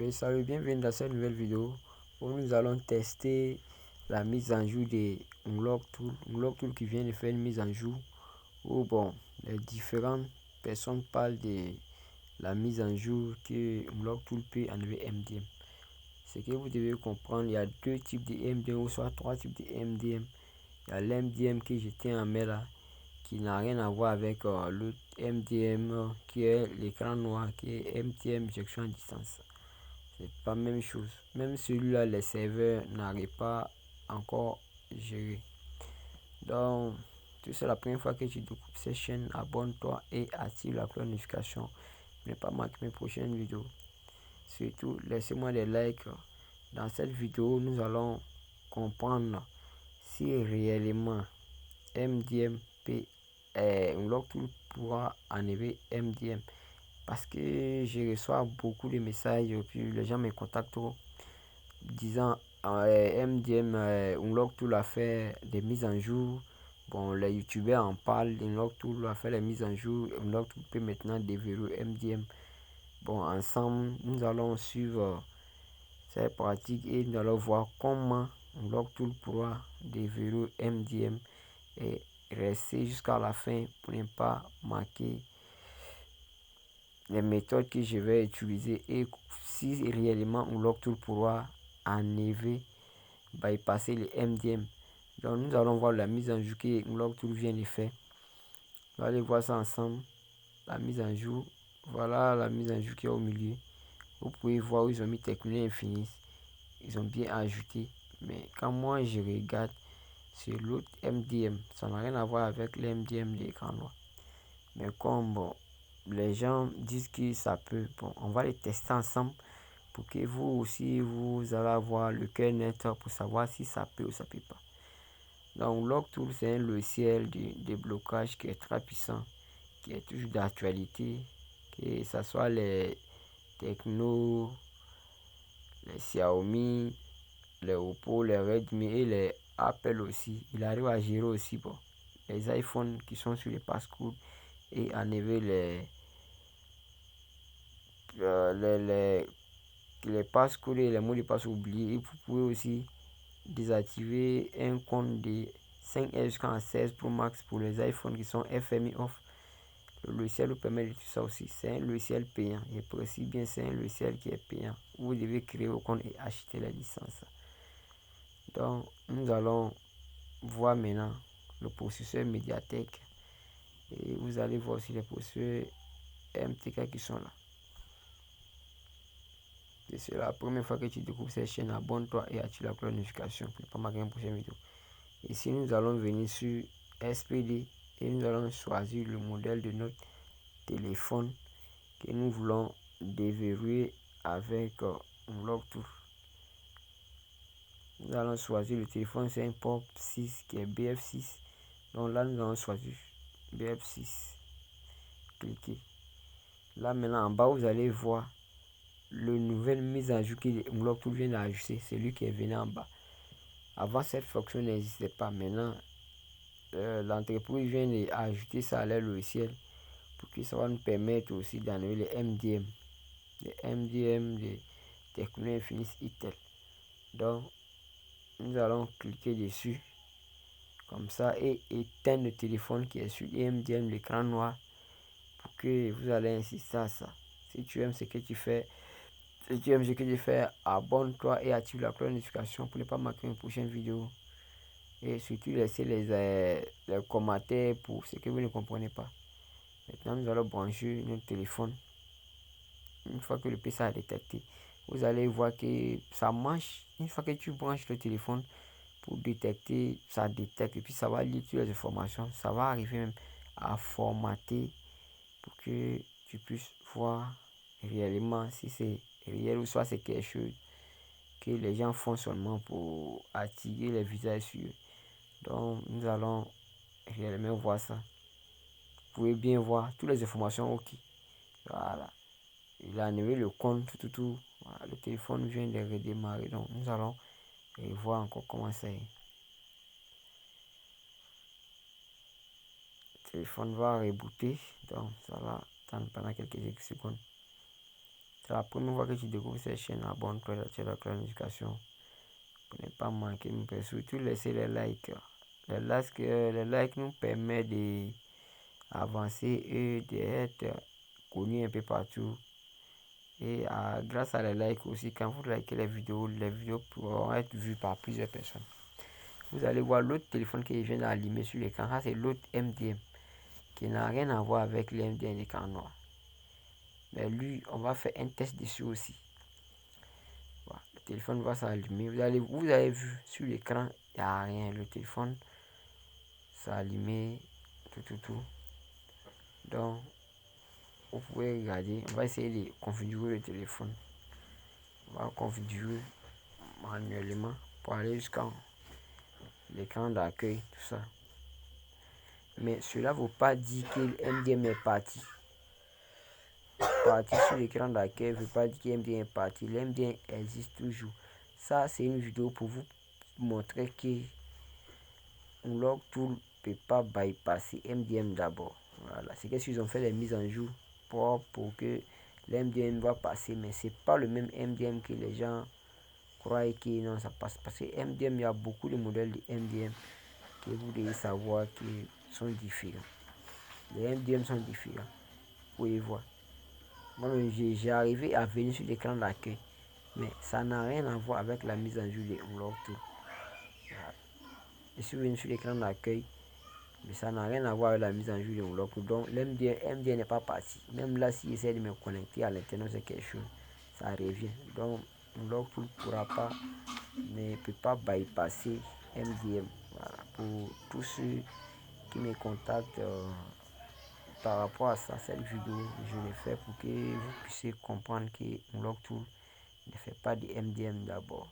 Oui, salut, bienvenue dans cette nouvelle vidéo où nous allons tester la mise en jour de Unlock Tool. Unlock Tool qui vient de faire une mise en jour où les différentes personnes parlent de la mise en jour que Unlock Tool peut enlever MDM. Ce que vous devez comprendre, il y a deux types de MDM ou soit trois types de MDM. Il y a l'MDM que j'étais en main là qui n'a rien à voir avec l'autre MDM qui est l'écran noir qui est MDM injection à distance. C'est pas la même chose. Même celui-là, les serveurs n'arrivent pas encore gérer. Donc, si c'est la première fois que tu découpes cette chaîne, abonne-toi et active la cloche de notification pour ne pas manquer mes prochaines vidéos. Surtout, laissez-moi des likes. Dans cette vidéo, nous allons comprendre si réellement MDM peut, Unlock Tool pourra enlever MDM. Parce que je reçois beaucoup de messages et puis les gens me contactent disant MDM Unlock Tool a fait des mises en jour. Bon, les youtubeurs en parlent. Unlock Tool a fait les mises en jour. Unlock Tool peut maintenant déverrouiller MDM. Bon, ensemble, nous allons suivre cette pratique et nous allons voir comment Unlock Tool pourra déverrouiller MDM et rester jusqu'à la fin pour ne pas manquer les méthodes que je vais utiliser et si réellement Unlock Tool pourra enlever, bypasser les MDM. Donc nous allons voir la mise en jour que Unlock Tool vient de faire. On va aller voir ça ensemble. La mise en jour. Voilà la mise en jour qui est au milieu. Vous pouvez voir où ils ont mis Techno Infinite. Ils ont bien ajouté. Mais quand moi je regarde sur l'autre MDM, ça n'a rien à voir avec les MDM de l'écran noir. Mais comme les gens disent que ça peut, on va les tester ensemble pour que vous aussi vous allez avoir le cœur net pour savoir si ça peut ou ça peut pas. Donc Unlock Tool c'est un logiciel de déblocage qui est très puissant, qui est toujours d'actualité, que ce soit les Tecno, les Xiaomi, les Oppo, les Redmi et les Apple aussi. Il arrive à gérer aussi les iPhones qui sont sur les passcodes et enlever les passcodes et les mots de passe oubliés. Et vous pouvez aussi désactiver un compte de 5S jusqu'à 16 Pro Max pour les iPhones qui sont FMI off. Le logiciel vous permet de tout ça aussi. C'est un logiciel payant. Je précise bien, c'est un logiciel qui est payant. Vous devez créer vos comptes et acheter la licence. Donc, nous allons voir maintenant le processeur Mediatek. Et vous allez voir aussi les processeurs MTK qui sont là. Si c'est la première fois que tu découvres cette chaîne, abonne-toi et active la cloche de notification pour ne pas manquer une prochaine vidéo. Ici, nous allons venir sur SPD et nous allons choisir le modèle de notre téléphone que nous voulons déverrouiller avec Unlock Tool. Nous allons choisir le téléphone, c'est un Pop 6 qui est BF6. Donc là, nous allons choisir BF6. Cliquez. Là, maintenant, en bas, vous allez voir le nouvelle mise à jour que Unlock Tool vient d'ajouter. C'est lui qui est venu en bas. Avant, cette fonction n'existait pas. Maintenant, l'entreprise vient d'ajouter ça à leur logiciel pour que ça va nous permettre aussi d'enlever les MDM. Les MDM de Techno Infinite Itel. Donc, nous allons cliquer dessus comme ça et éteindre le téléphone qui est sur MDM, l'écran noir, pour que vous allez insister à ça. Si tu aimes ce que tu fais, si tu aimes ce que tu fais, abonne-toi et active la cloche de notification pour ne pas manquer une prochaine vidéo. Et surtout, laissez les commentaires pour ce que vous ne comprenez pas. Maintenant, nous allons brancher notre téléphone. Une fois que le PC a détecté, vous allez voir que ça marche. Une fois que tu branches le téléphone pour détecter, ça détecte et puis ça va lire toutes les informations. Ça va arriver même à formater pour que tu puisses voir réellement si c'est réel ou soit c'est quelque chose que les gens font seulement pour attirer les visages sur eux. Donc nous allons réellement voir ça. Vous pouvez bien voir toutes les informations ok. Voilà. Il a enlevé le compte, tout. Voilà, le téléphone vient de redémarrer. Donc nous allons voir encore comment ça est. Le téléphone va rebooter. Donc ça va attendre pendant quelques secondes. c'est la première fois que tu découvres cette chaîne, abonne-toi, active la cloche de notification pour ne pas manquer. Surtout laisser les likes. Les likes nous permettent d'avancer et d'être connus un peu partout. Et grâce à les likes aussi, quand vous likez les vidéos pourront être vues par plusieurs personnes. Vous allez voir l'autre téléphone que je viens d'allumer sur l'écran. Ça, c'est l'autre MDM qui n'a rien à voir avec le MDM d'écran noir. Mais lui, on va faire un test dessus aussi. Voilà, le téléphone va s'allumer. Vous avez vu sur l'écran, il n'y a rien. Le téléphone s'est allumé, tout. Donc, vous pouvez regarder. On va essayer de configurer le téléphone. On va configurer manuellement pour aller jusqu'à l'écran d'accueil, tout ça. Mais cela ne veut pas dire que le MDM est parti. Parti sur l'écran d'accueil ne veut pas dire que l'MDM est parti. L'MDM existe toujours. Ça, c'est une vidéo pour vous montrer que Unlock Tool ne peut pas bypasser MDM d'abord. Voilà, c'est que s'ils ont fait les mises en jour pour que l'MDM va passer, mais c'est pas le même MDM que les gens croient que non, ça passe. Parce que MDM, il y a beaucoup de modèles de MDM que vous devez savoir qui sont différents. Les MDM sont différents. Vous pouvez voir. Moi, j'ai arrivé à venir sur l'écran d'accueil, mais ça n'a rien à voir avec la mise en jour de Unlock Tool. Je suis venu sur l'écran d'accueil, mais ça n'a rien à voir avec la mise en jour de Unlock Tool. Donc, l'MDM n'est pas parti. Même là, si j'essaie de me connecter à l'internet, c'est quelque chose, ça revient. Donc, Unlock Tool ne peut pas bypasser MDM. Voilà. Pour tous ceux qui me contactent par rapport à ça, cette vidéo, je l'ai fait pour que vous puissiez comprendre que Unlock Tool ne fait pas de MDM d'abord.